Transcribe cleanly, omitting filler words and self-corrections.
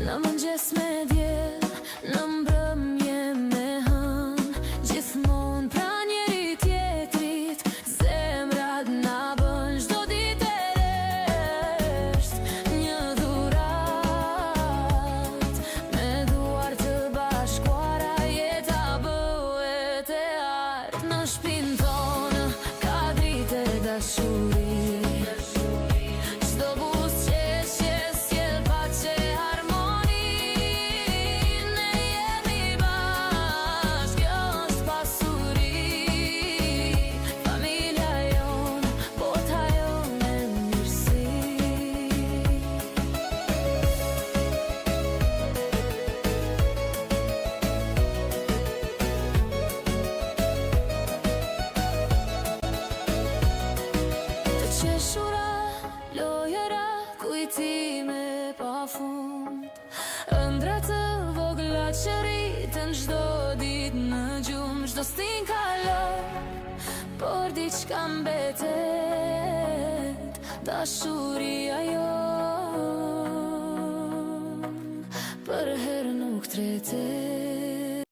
Në mëngjes me diell, në mbrëmje me hën, gjithmonë pra njeri tjetrit, zemrat na bën çdo ditë e resht. Një dhurat me duar të bashkuara, jeta bëhet e art. Në shpinë tonë ka dritë e dashuri, çdo buzëqeshje sjell paqe e harmoni. Ne jemi bashkë, kjo është pasuri. Familja jonë, bota jonë e mirësi. Të qeshura, lojëra, kujtime pafund, ëndra të vogla që rriten çdo ditë në gjumë. Çdo stin kalon, por diçka mbetet, dashuria jonë.